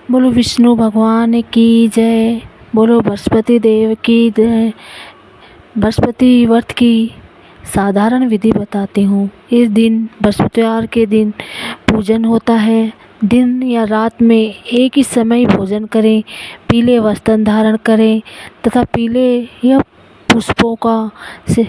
बोलो विष्णु भगवान की जय। बोलो बृहस्पति देव की जय। बृहस्पति व्रत की साधारण विधि बताती हूँ। इस दिन बृहस्पतिवार के दिन पूजन होता है। दिन या रात में एक ही समय भोजन करें, पीले वस्त्र धारण करें तथा पीले या पुष्पों का से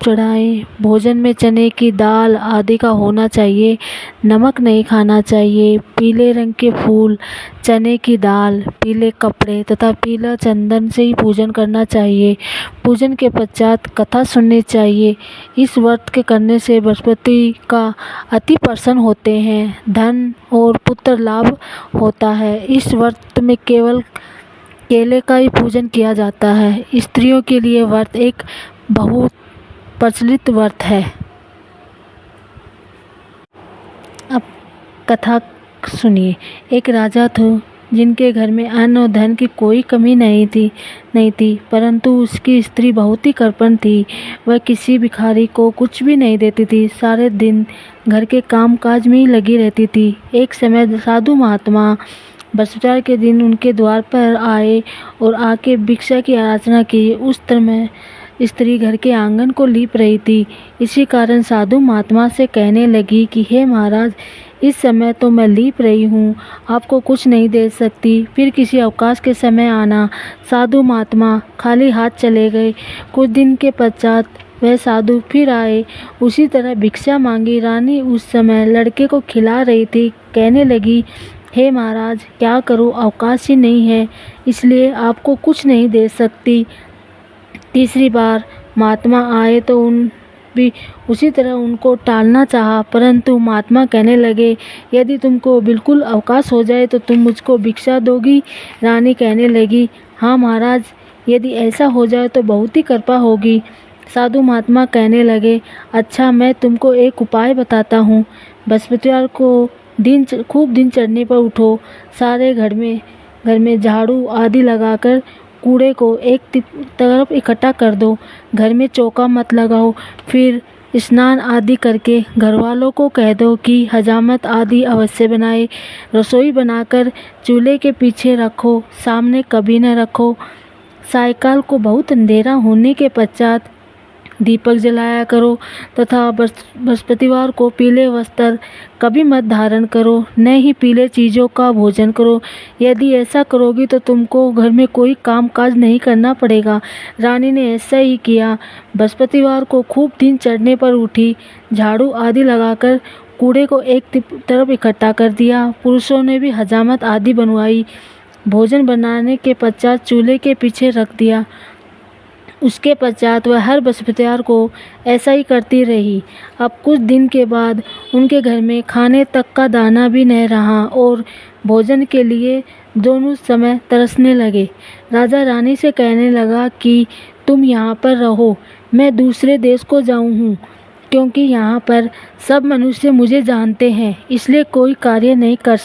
चढ़ाएं। भोजन में चने की दाल आदि का होना चाहिए। नमक नहीं खाना चाहिए। पीले रंग के फूल, चने की दाल, पीले कपड़े तथा पीला चंदन से ही पूजन करना चाहिए। पूजन के पश्चात कथा सुननी चाहिए। इस व्रत के करने से बृहस्पति का अति प्रसन्न होते हैं, धन और पुत्र लाभ होता है। इस व्रत में केवल केले का ही पूजन किया जाता है। स्त्रियों के लिए व्रत एक बहुत प्रचलित व्रत है। अब कथा सुनिए। एक राजा थे जिनके घर में अन्न और धन की कोई कमी नहीं थी, परंतु उसकी स्त्री बहुत ही कृपण थी। वह किसी भिखारी को कुछ भी नहीं देती थी, सारे दिन घर के काम काज में ही लगी रहती थी। एक समय साधु महात्मा बृहस्पतिवार के दिन उनके द्वार पर आए और आके भिक्षा की याचना की। उस समय स्त्री घर के आंगन को लीप रही थी। इसी कारण साधु महात्मा से कहने लगी कि हे महाराज, इस समय तो मैं लीप रही हूँ, आपको कुछ नहीं दे सकती, फिर किसी अवकाश के समय आना। साधु महात्मा खाली हाथ चले गए। कुछ दिन के पश्चात वह साधु फिर आए, उसी तरह भिक्षा मांगी। रानी उस समय लड़के को खिला रही थी। कहने लगी, हे महाराज, क्या करूँ, अवकाश ही नहीं है, इसलिए आपको कुछ नहीं दे सकती। तीसरी बार महात्मा आए तो उन भी उसी तरह उनको टालना चाहा, परंतु महात्मा कहने लगे, यदि तुमको बिल्कुल अवकाश हो जाए तो तुम मुझको भिक्षा दोगी। रानी कहने लगी, हाँ महाराज, यदि ऐसा हो जाए तो बहुत ही कृपा होगी। साधु महात्मा कहने लगे, अच्छा, मैं तुमको एक उपाय बताता हूँ। बृहस्पतिवार को खूब दिन चढ़ने पर उठो, सारे घर में झाड़ू आदि लगाकर कूड़े को एक तरफ इकट्ठा कर दो। घर में चौका मत लगाओ। फिर स्नान आदि करके घर वालों को कह दो कि हजामत आदि अवश्य बनाए। रसोई बनाकर चूल्हे के पीछे रखो, सामने कभी न रखो। सायकाल को बहुत अंधेरा होने के पश्चात दीपक जलाया करो तथा बृहस्पतिवार को पीले वस्त्र कभी मत धारण करो, न ही पीले चीज़ों का भोजन करो। यदि ऐसा करोगी तो तुमको घर में कोई काम काज नहीं करना पड़ेगा। रानी ने ऐसा ही किया। बृहस्पतिवार को खूब दिन चढ़ने पर उठी, झाड़ू आदि लगाकर कूड़े को एक तरफ इकट्ठा कर दिया। पुरुषों ने भी हजामत आदि बनवाई। भोजन बनाने के पश्चात चूल्हे के पीछे रख दिया। उसके पश्चात वह हर बृहस्पतिवार को ऐसा ही करती रही। अब कुछ दिन के बाद उनके घर में खाने तक का दाना भी नहीं रहा और भोजन के लिए दोनों समय तरसने लगे। राजा रानी से कहने लगा कि तुम यहाँ पर रहो, मैं दूसरे देश को जाऊँ हूँ, क्योंकि यहाँ पर सब मनुष्य मुझे जानते हैं, इसलिए कोई कार्य नहीं कर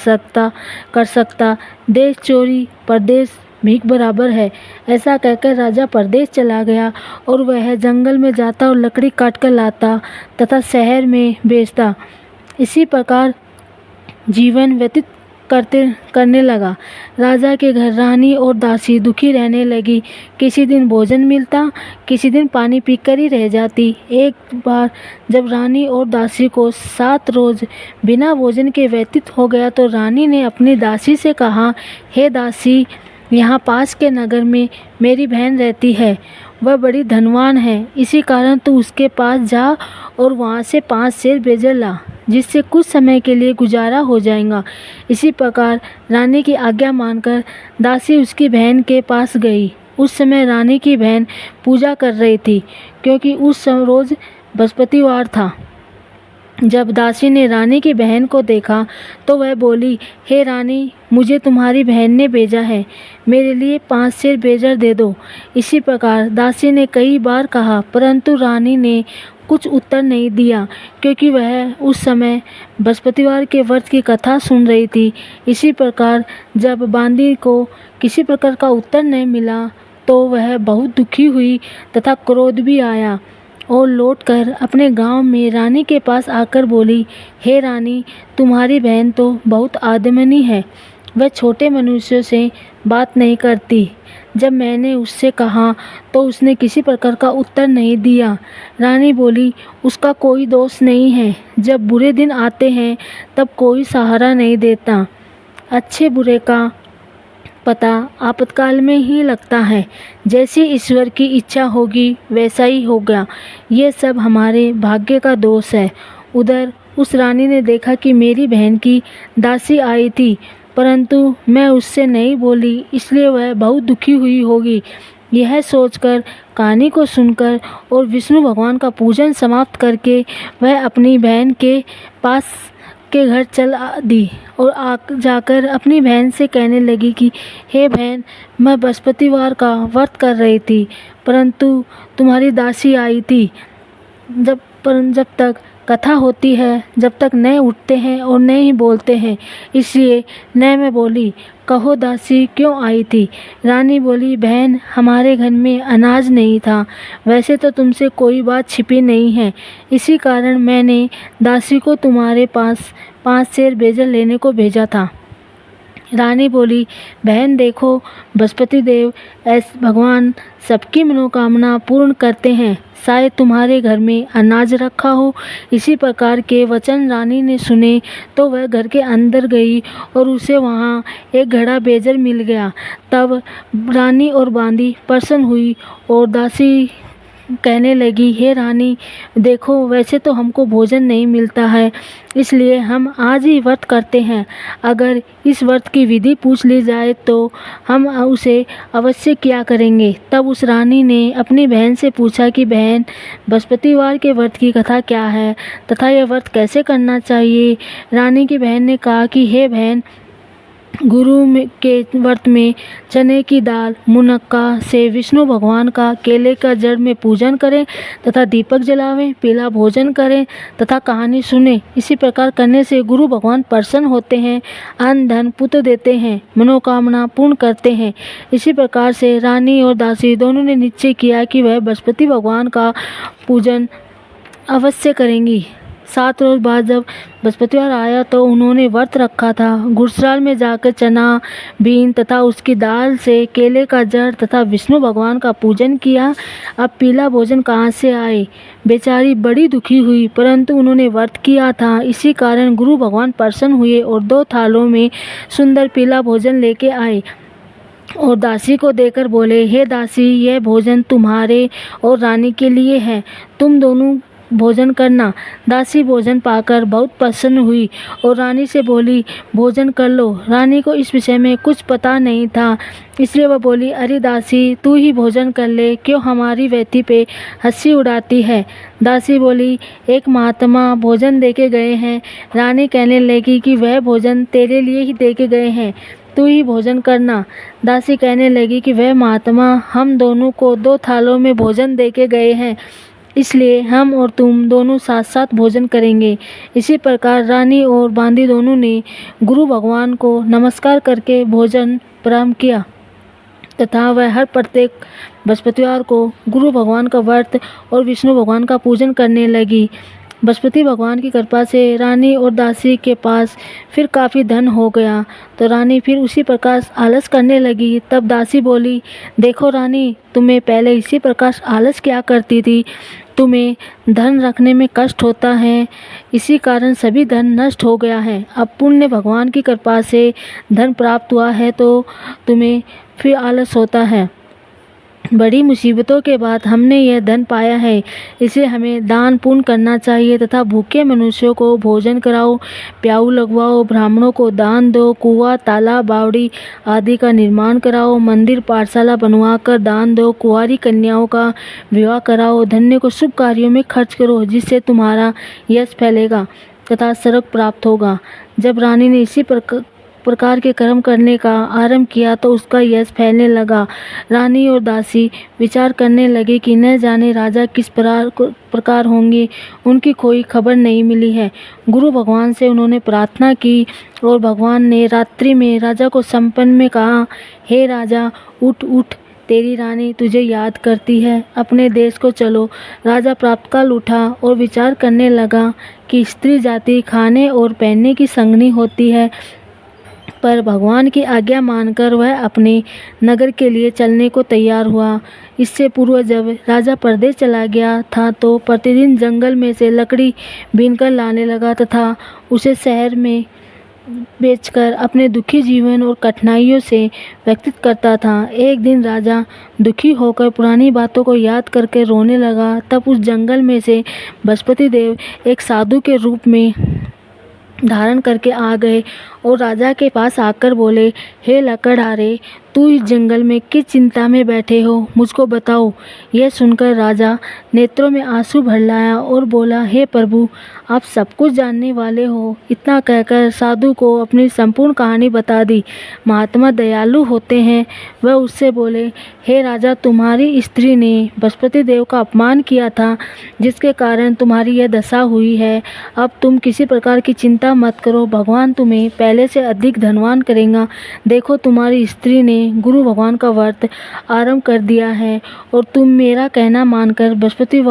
सकता। देश चोरी परदेश भीख बराबर है। ऐसा कहकर राजा परदेश चला गया और वह जंगल में जाता और लकड़ी काट कर लाता तथा शहर में बेचता। इसी प्रकार जीवन व्यतीत करने लगा। राजा के घर रानी और दासी दुखी रहने लगी। किसी दिन भोजन मिलता, किसी दिन पानी पीकर ही रह जाती। एक बार जब रानी और दासी को 7 रोज बिना भोजन के व्यतीत हो गया तो रानी ने अपनी दासी से कहा, हे दासी, यहाँ पास के नगर में मेरी बहन रहती है, वह बड़ी धनवान है, इसी कारण तू उसके पास जा और वहाँ से 5 शेर बेजर ला, जिससे कुछ समय के लिए गुजारा हो जाएगा। इसी प्रकार रानी की आज्ञा मानकर दासी उसकी बहन के पास गई। उस समय रानी की बहन पूजा कर रही थी, क्योंकि उस रोज बृहस्पतिवार था। जब दासी ने रानी की बहन को देखा तो वह बोली, हे रानी, मुझे तुम्हारी बहन ने भेजा है, मेरे लिए 5 शेर बेजर दे दो। इसी प्रकार दासी ने कई बार कहा, परंतु रानी ने कुछ उत्तर नहीं दिया, क्योंकि वह उस समय बृहस्पतिवार के व्रत की कथा सुन रही थी। इसी प्रकार जब बांदी को किसी प्रकार का उत्तर नहीं मिला तो वह बहुत दुखी हुई तथा क्रोध भी आया। और लौटकर अपने गांव में रानी के पास आकर बोली, हे रानी, तुम्हारी बहन तो बहुत आदमनी है। वह छोटे मनुष्यों से बात नहीं करती। जब मैंने उससे कहा तो उसने किसी प्रकार का उत्तर नहीं दिया। रानी बोली, उसका कोई दोष नहीं है। जब बुरे दिन आते हैं तब कोई सहारा नहीं देता। अच्छे बुरे का पता आपातकाल में ही लगता है। जैसी ईश्वर की इच्छा होगी वैसा ही होगा। ये सब हमारे भाग्य का दोष है। उधर उस रानी ने देखा कि मेरी बहन की दासी आई थी, परंतु मैं उससे नहीं बोली, इसलिए वह बहुत दुखी हुई होगी। यह सोचकर, कहानी को सुनकर और विष्णु भगवान का पूजन समाप्त करके वह अपनी बहन के पास के घर चल दी और जाकर अपनी बहन से कहने लगी कि हे बहन, मैं बृहस्पतिवार का व्रत कर रही थी, परंतु तुम्हारी दासी आई थी। जब तक कथा होती है, जब तक नए उठते हैं और नए ही बोलते हैं, इसलिए नए में बोली, कहो दासी क्यों आई थी। रानी बोली, बहन, हमारे घर में अनाज नहीं था। वैसे तो तुमसे कोई बात छिपी नहीं है, इसी कारण मैंने दासी को तुम्हारे पास 5 सेर बेजल लेने को भेजा था। रानी बोली, बहन देखो, बृहस्पति देव भगवान सबकी मनोकामना पूर्ण करते हैं। शायद तुम्हारे घर में अनाज रखा हो। इसी प्रकार के वचन रानी ने सुने तो वह घर के अंदर गई और उसे वहाँ एक घड़ा बेजल मिल गया। तब रानी और बांदी प्रसन्न हुई और दासी कहने लगी, हे रानी, देखो, वैसे तो हमको भोजन नहीं मिलता है, इसलिए हम आज ही व्रत करते हैं। अगर इस व्रत की विधि पूछ ली जाए तो हम उसे अवश्य किया करेंगे। तब उस रानी ने अपनी बहन से पूछा कि बहन, बृहस्पतिवार के व्रत की कथा क्या है तथा यह व्रत कैसे करना चाहिए। रानी की बहन ने कहा कि हे बहन, के व्रत में चने की दाल, मुनक्का से विष्णु भगवान का केले का जड़ में पूजन करें तथा दीपक जलावें, पीला भोजन करें तथा कहानी सुने। इसी प्रकार करने से गुरु भगवान प्रसन्न होते हैं, अन्न धन पुत्र देते हैं, मनोकामना पूर्ण करते हैं। इसी प्रकार से रानी और दासी दोनों ने निश्चय किया कि वह बृहस्पति भगवान का पूजन अवश्य करेंगी। 7 रोज बाद जब बृहस्पतिवार आया तो उन्होंने व्रत रखा था। गुड़सराल में जाकर चना, बीन तथा उसकी दाल से केले का जड़ तथा विष्णु भगवान का पूजन किया। अब पीला भोजन कहाँ से आए। बेचारी बड़ी दुखी हुई, परंतु उन्होंने व्रत किया था, इसी कारण गुरु भगवान प्रसन्न हुए और 2 थालों में सुंदर पीला भोजन लेके आए और दासी को देकर बोले, हे दासी, यह भोजन तुम्हारे और रानी के लिए है, तुम दोनों भोजन करना। दासी भोजन पाकर बहुत प्रसन्न हुई और रानी से बोली, भोजन कर लो। रानी को इस विषय में कुछ पता नहीं था, इसलिए वह बोली, अरे दासी, तू ही भोजन कर ले, क्यों हमारी व्यथी पे हंसी उड़ाती है। दासी बोली, एक महात्मा भोजन देके गए हैं। रानी कहने लगी कि वह भोजन तेरे लिए ही देके गए हैं, तू ही भोजन करना। दासी कहने लगी कि वह महात्मा हम दोनों को 2 थालों में भोजन देके गए हैं, इसलिए हम और तुम दोनों साथ साथ भोजन करेंगे। इसी प्रकार रानी और बांदी दोनों ने गुरु भगवान को नमस्कार करके भोजन प्रारंभ किया तथा वह हर प्रत्येक बृहस्पतिवार को गुरु भगवान का व्रत और विष्णु भगवान का पूजन करने लगी। बृहस्पति भगवान की कृपा से रानी और दासी के पास फिर काफ़ी धन हो गया, तो रानी फिर उसी प्रकार आलस करने लगी। तब दासी बोली, देखो रानी, तुम्हें पहले इसी प्रकार आलस किया करती थी, तुम्हें धन रखने में कष्ट होता है, इसी कारण सभी धन नष्ट हो गया है। अब पुण्य भगवान की कृपा से धन प्राप्त हुआ है तो तुम्हें फिर आलस होता है। बड़ी मुसीबतों के बाद हमने यह धन पाया है, इसे हमें दान पुण्य करना चाहिए तथा भूखे मनुष्यों को भोजन कराओ, प्याऊ लगवाओ, ब्राह्मणों को दान दो, कुआं, तालाब, बावड़ी आदि का निर्माण कराओ, मंदिर पाठशाला बनवाकर दान दो, कुंवारी कन्याओं का विवाह कराओ, धन्य को शुभ कार्यों में खर्च करो, जिससे तुम्हारा यश फैलेगा तथा स्वर्ग प्राप्त होगा। जब रानी ने इसी प्रकार के कर्म करने का आरंभ किया तो उसका यश फैलने लगा। रानी और दासी विचार करने लगे कि न जाने राजा किस प्रकार होंगे, उनकी कोई खबर नहीं मिली है। गुरु भगवान से उन्होंने प्रार्थना की और भगवान ने रात्रि में राजा को संपन्न में कहा, हे राजा, उठ उठ, तेरी रानी तुझे याद करती है, अपने देश को चलो। राजा प्रातःकाल उठा और विचार करने लगा कि स्त्री जाति खाने और पहनने की संगनी होती है, पर भगवान की आज्ञा मानकर वह अपने नगर के लिए चलने को तैयार हुआ। इससे पूर्व जब राजा परदेश चला गया था तो प्रतिदिन जंगल में से लकड़ी बीनकर लाने लगा तथा उसे शहर में बेचकर अपने दुखी जीवन और कठिनाइयों से व्यतीत करता था। एक दिन राजा दुखी होकर पुरानी बातों को याद करके रोने लगा। तब उस जंगल में से बृहस्पति देव एक साधु के रूप में धारण करके आ गए और राजा के पास आकर बोले, हे लकड़हारे, तू इस जंगल में किस चिंता में बैठे हो, मुझको बताओ। यह सुनकर राजा नेत्रों में आंसू भर लाया और बोला, हे प्रभु, आप सब कुछ जानने वाले हो। इतना कहकर साधु को अपनी संपूर्ण कहानी बता दी। महात्मा दयालु होते हैं। वह उससे बोले, हे राजा, तुम्हारी स्त्री ने बृहस्पति देव का अपमान किया था, जिसके कारण तुम्हारी यह दशा हुई है। अब तुम किसी प्रकार की चिंता मत करो, भगवान तुम्हें पहले से अधिक धनवान करेगा। देखो, तुम्हारी स्त्री ने गुरु भगवान का व्रत आरंभ कर दिया है और तुम मेरा कहना मानकर बृहस्पति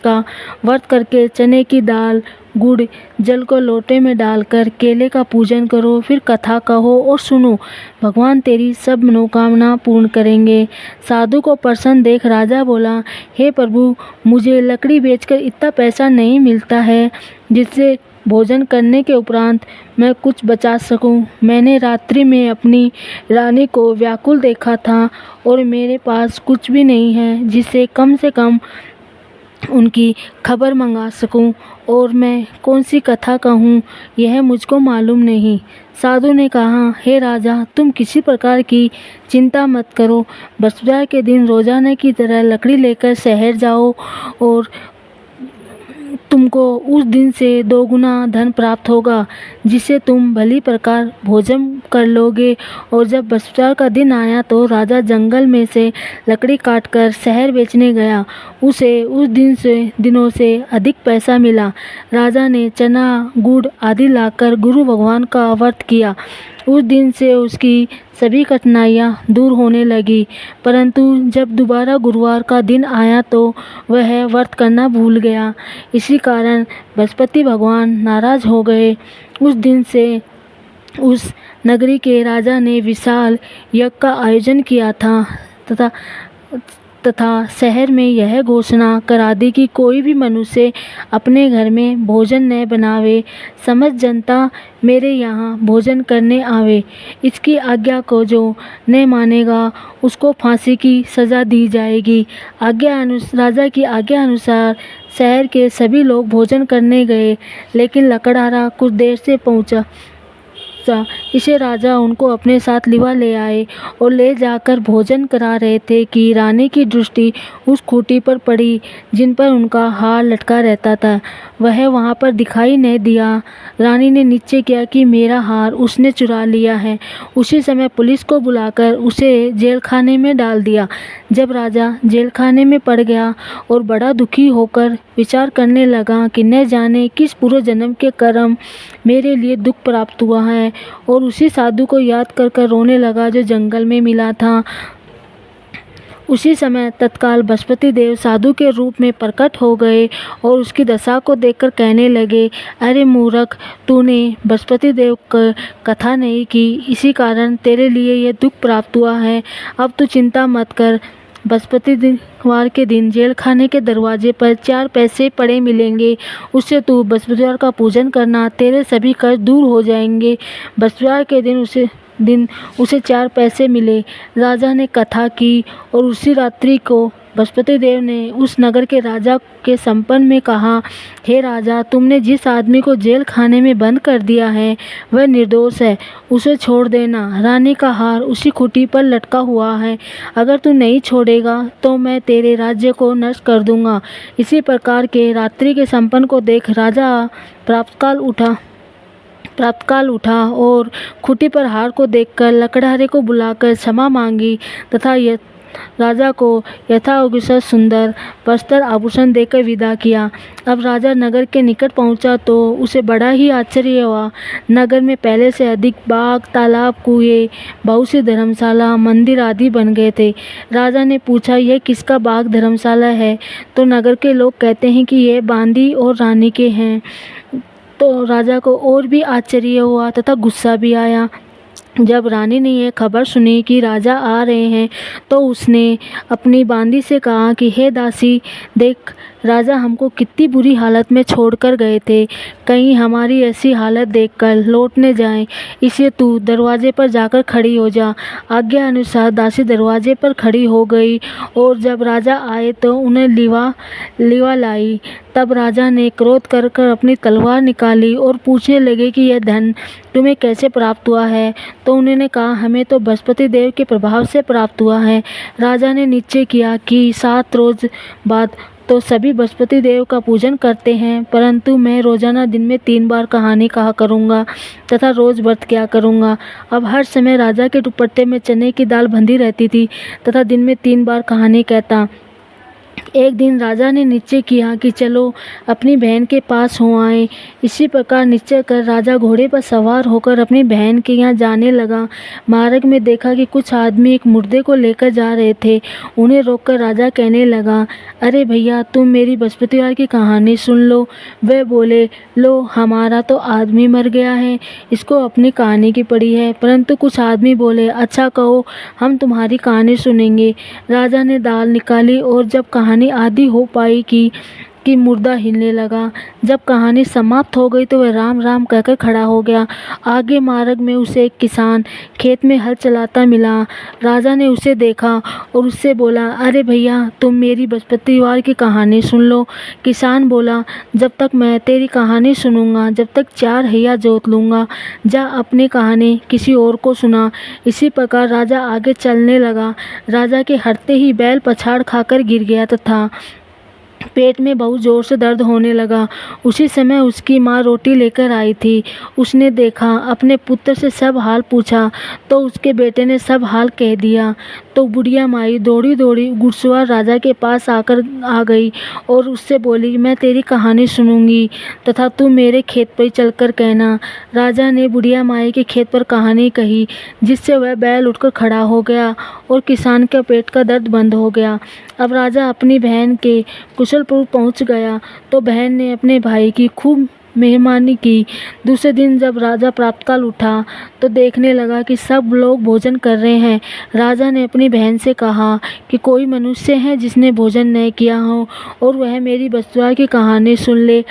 का व्रत करके चने की दाल, गुड़, जल को लोटे में डालकर केले का पूजन करो। फिर कथा कहो और सुनो, भगवान तेरी सब मनोकामना पूर्ण करेंगे। साधु को प्रसन्न देख राजा बोला, हे प्रभु, मुझे लकड़ी बेचकर इतना पैसा नहीं मिलता है जिससे भोजन करने के उपरांत मैं कुछ बचा सकूं। मैंने रात्रि में अपनी रानी को व्याकुल देखा था और मेरे पास कुछ भी नहीं है जिससे कम से कम उनकी खबर मंगा सकूं, और मैं कौन सी कथा कहूं यह मुझको मालूम नहीं। साधु ने कहा, हे राजा, तुम किसी प्रकार की चिंता मत करो। बृहस्पतिवार के दिन रोजाना की तरह लकड़ी लेकर शहर जाओ और तुमको उस दिन से 2 गुना धन प्राप्त होगा, जिससे तुम भली प्रकार भोजन कर लोगे। और जब बृहस्पतिवार का दिन आया तो राजा जंगल में से लकड़ी काटकर शहर बेचने गया। उसे उस दिनों से अधिक पैसा मिला। राजा ने चना, गुड़ आदि लाकर गुरु भगवान का व्रत किया। उस दिन से उसकी सभी कठिनाइयाँ दूर होने लगी, परंतु जब दोबारा गुरुवार का दिन आया तो वह व्रत करना भूल गया। इसी कारण बृहस्पति भगवान नाराज हो गए। उस दिन से उस नगरी के राजा ने विशाल यज्ञ का आयोजन किया था तथा शहर में यह घोषणा करा दी कि कोई भी मनुष्य अपने घर में भोजन न बनावे। समस्त जनता मेरे यहाँ भोजन करने आवे। इसकी आज्ञा को जो न मानेगा उसको फांसी की सज़ा दी जाएगी। राजा की आज्ञा अनुसार शहर के सभी लोग भोजन करने गए, लेकिन लकड़हारा कुछ देर से पहुँचा। इसे राजा उनको अपने साथ लिवा ले आए और ले जाकर भोजन करा रहे थे कि रानी की दृष्टि उस खूंटी पर पड़ी जिन पर उनका हार लटका रहता था। वह वहां पर दिखाई नहीं दिया। रानी ने निश्चय किया कि मेरा हार उसने चुरा लिया है। उसी समय पुलिस को बुलाकर उसे जेल खाने में डाल दिया। जब राजा जेल खाने में पड़ गया और बड़ा दुखी होकर विचार करने लगा कि न जाने किस पूर्व जन्म के कर्म मेरे लिए दुख प्राप्त हुआ है, और उसी साधु को याद कर रोने लगा जो जंगल में मिला था। उसी समय तत्काल बृहस्पति देव साधु के रूप में प्रकट हो गए और उसकी दशा को देखकर कहने लगे, अरे मूर्ख, तूने बृहस्पति देव की कथा नहीं की, इसी कारण तेरे लिए यह दुख प्राप्त हुआ है। अब तू चिंता मत कर। बृहस्पतिवार के दिन जेल खाने के दरवाजे पर 4 पैसे पड़े मिलेंगे। उससे तू बृहस्पतिवार का पूजन करना, तेरे सभी कष्ट दूर हो जाएंगे। बृहस्पतिवार के दिन उसे 4 पैसे मिले। राजा ने कथा की और उसी रात्रि को बृहस्पति देव ने उस नगर के राजा के संपन्न में कहा, हे राजा, तुमने जिस आदमी को जेल खाने में बंद कर दिया है वह निर्दोष है, उसे छोड़ देना। रानी का हार उसी खूंटी पर लटका हुआ है। अगर तू नहीं छोड़ेगा तो मैं तेरे राज्य को नष्ट कर दूंगा। इसी प्रकार के रात्रि के संपन्न को देख राजा प्रातःकाल उठा और खूंटी पर हार को देखकर लकड़हारे को बुलाकर क्षमा मांगी तथा राजा को यथायोग्य सुंदर वस्त्र आभूषण देकर विदा किया। अब राजा नगर के निकट पहुंचा तो उसे बड़ा ही आश्चर्य हुआ। नगर में पहले से अधिक बाग, तालाब, कुएं, बहुत सी धर्मशाला, मंदिर आदि बन गए थे। राजा ने पूछा, यह किसका बाग धर्मशाला है? तो नगर के लोग कहते हैं कि यह बांदी और रानी के हैं। तो राजा को और भी आश्चर्य हुआ तथा गुस्सा भी आया। जब रानी ने यह खबर सुनी कि राजा आ रहे हैं तो उसने अपनी बांदी से कहा कि हे दासी, देख, राजा हमको कितनी बुरी हालत में छोड़कर गए थे, कहीं हमारी ऐसी हालत देखकर लौट न जाएं, इसलिए तू दरवाजे पर जाकर खड़ी हो जा। आज्ञा अनुसार दासी दरवाजे पर खड़ी हो गई और जब राजा आए तो उन्हें लिवा लाई। तब राजा ने क्रोध कर अपनी तलवार निकाली और पूछने लगे कि यह धन तुम्हें कैसे प्राप्त हुआ है? तो उन्होंने कहा, हमें तो बृहस्पति देव के प्रभाव से प्राप्त हुआ है। राजा ने निश्चय किया कि 7 रोज बाद तो सभी बृहस्पति देव का पूजन करते हैं, परंतु मैं रोजाना दिन में 3 बार कहानी कहा करूँगा तथा रोज व्रत किया करूँगा। अब हर समय राजा के दुपट्टे में चने की दाल बंधी रहती थी तथा दिन में 3 बार कहानी कहता। एक दिन राजा ने निश्चय किया कि चलो अपनी बहन के पास हो आए। इसी प्रकार निश्चय कर राजा घोड़े पर सवार होकर अपनी बहन के यहाँ जाने लगा। मार्ग में देखा कि कुछ आदमी एक मुर्दे को लेकर जा रहे थे। उन्हें रोककर राजा कहने लगा, अरे भैया, तुम मेरी बृहस्पतिवार की कहानी सुन लो। वे बोले, लो, हमारा तो आदमी मर गया है, इसको अपनी कहानी की पड़ी है। परंतु कुछ आदमी बोले, अच्छा कहो, हम तुम्हारी कहानी सुनेंगे। राजा ने दाल निकाली और जब कहानी आदि हो पाई कि मुर्दा हिलने लगा। जब कहानी समाप्त हो गई तो वह राम राम कहकर खड़ा हो गया। आगे मार्ग में उसे एक किसान खेत में हल चलाता मिला। राजा ने उसे देखा और उससे बोला, अरे भैया, तुम मेरी बृहस्पतिवार की कहानी सुन लो। किसान बोला, जब तक मैं तेरी कहानी सुनूंगा जब तक 4 हैया जोत लूँगा। जा अपनी कहानी किसी और को सुना। इसी प्रकार राजा आगे चलने लगा। राजा के हटते ही बैल पछाड़ खाकर गिर गया तथा पेट में बहुत ज़ोर से दर्द होने लगा। उसी समय उसकी माँ रोटी लेकर आई थी। उसने देखा, अपने पुत्र से सब हाल पूछा तो उसके बेटे ने सब हाल कह दिया। तो बुढ़िया माई दौड़ी दौड़ी घुड़सवार राजा के पास आ गई और उससे बोली, मैं तेरी कहानी सुनूंगी तथा तू मेरे खेत पर चलकर कहना। राजा ने बुढ़िया माई के खेत पर कहानी कही, जिससे वह बैल उठकर खड़ा हो गया और किसान के पेट का दर्द बंद हो गया। अब राजा अपनी बहन के कुशलपुर पहुंच गया तो बहन ने अपने भाई की खूब मेहमानी की। दूसरे दिन जब राजा प्रातःकाल उठा तो देखने लगा कि सब लोग भोजन कर रहे हैं। राजा ने अपनी बहन से कहा कि कोई मनुष्य है जिसने भोजन नहीं किया हो और वह मेरी बृहस्पतिवार की कहानी सुन ले।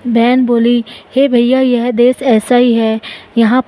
बहन बोली, हे भैया, यह देश ऐसा ही है, यहाँ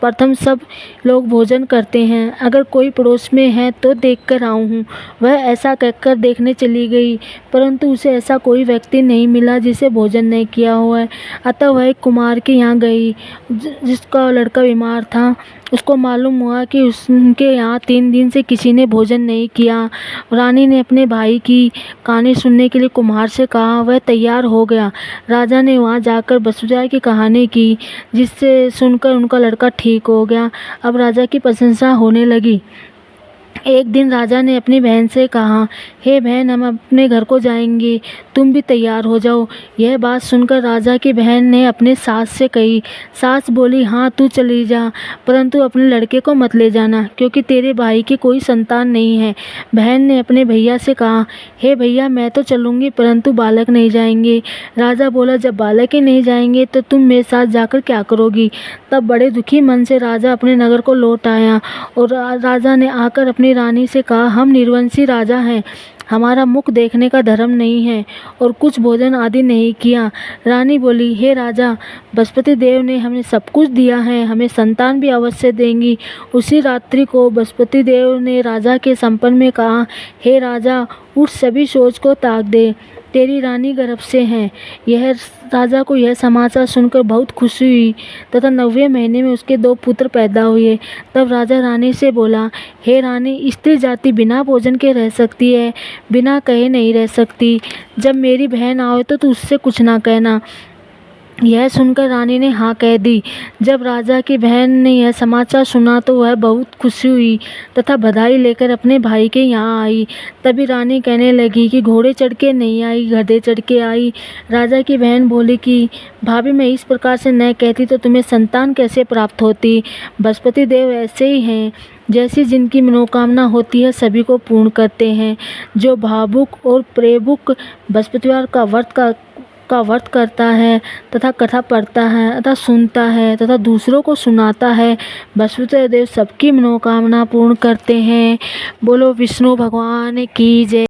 प्रथम सब लोग भोजन करते हैं। अगर कोई पड़ोस में है तो देखकर आऊँ हूँ। वह ऐसा कहकर देखने चली गई, परंतु उसे ऐसा कोई व्यक्ति नहीं मिला जिसे भोजन नहीं किया हुआ है। अतः वह एक कुमार के यहाँ गई जिसका लड़का बीमार था। उसको मालूम हुआ कि उनके यहाँ 3 दिन से किसी ने भोजन नहीं किया। रानी ने अपने भाई की कहानी सुनने के लिए कुम्हार से कहा। वह तैयार हो गया। राजा ने वहाँ जाकर बृहस्पतिवार की कहानी की, जिससे सुनकर उनका लड़का ठीक हो गया। अब राजा की प्रशंसा होने लगी। एक दिन राजा ने अपनी बहन से कहा, हे बहन, हम अपने घर को जाएंगे, तुम भी तैयार हो जाओ। यह बात सुनकर राजा की बहन ने अपने सास से कही। सास बोली, हाँ, तू चली जा, परंतु अपने लड़के को मत ले जाना, क्योंकि तेरे भाई की कोई संतान नहीं है। बहन ने अपने भैया से कहा, हे भैया, मैं तो चलूँगी, परंतु बालक नहीं जाएंगे। राजा बोला, जब बालक ही नहीं जाएंगे तो तुम मेरे साथ जाकर क्या करोगी? तब बड़े दुखी मन से राजा अपने नगर को लौट आया और राजा ने आकर अपनी रानी से कहा, हम निर्वंशी राजा हैं, हमारा मुख देखने का धर्म नहीं है और कुछ भोजन आदि नहीं किया। रानी बोली, हे राजा, बृहस्पति देव ने हमें सब कुछ दिया है, हमें संतान भी अवश्य देंगी। उसी रात्रि को बृहस्पति देव ने राजा के संपन्न में कहा, हे राजा, उठ, सभी सोच को त्याग दे, तेरी रानी गर्भ से है। राजा को यह समाचार सुनकर बहुत खुशी हुई तथा 9वें महीने में उसके 2 पुत्र पैदा हुए। तब राजा रानी से बोला, हे रानी, स्त्री जाति बिना भोजन के रह सकती है, बिना कहे नहीं रह सकती। जब मेरी बहन आए तो तू उससे कुछ ना कहना। यह सुनकर रानी ने हाँ कह दी। जब राजा की बहन ने यह समाचार सुना तो वह बहुत खुशी हुई तथा बधाई लेकर अपने भाई के यहाँ आई। तभी रानी कहने लगी कि घोड़े चढ़ के नहीं आई, गधे चढ़ के आई। राजा की बहन बोली कि भाभी, मैं इस प्रकार से न कहती तो तुम्हें संतान कैसे प्राप्त होती। बृहस्पति देव ऐसे ही हैं, जैसी जिनकी मनोकामना होती है सभी को पूर्ण करते हैं। जो भावुक और प्रेमुक बृहस्पतिवार का व्रत करता है तथा कथा पढ़ता है तथा सुनता है तथा दूसरों को सुनाता है, बृहस्पति देव सबकी मनोकामना पूर्ण करते हैं। बोलो विष्णु भगवान की जय।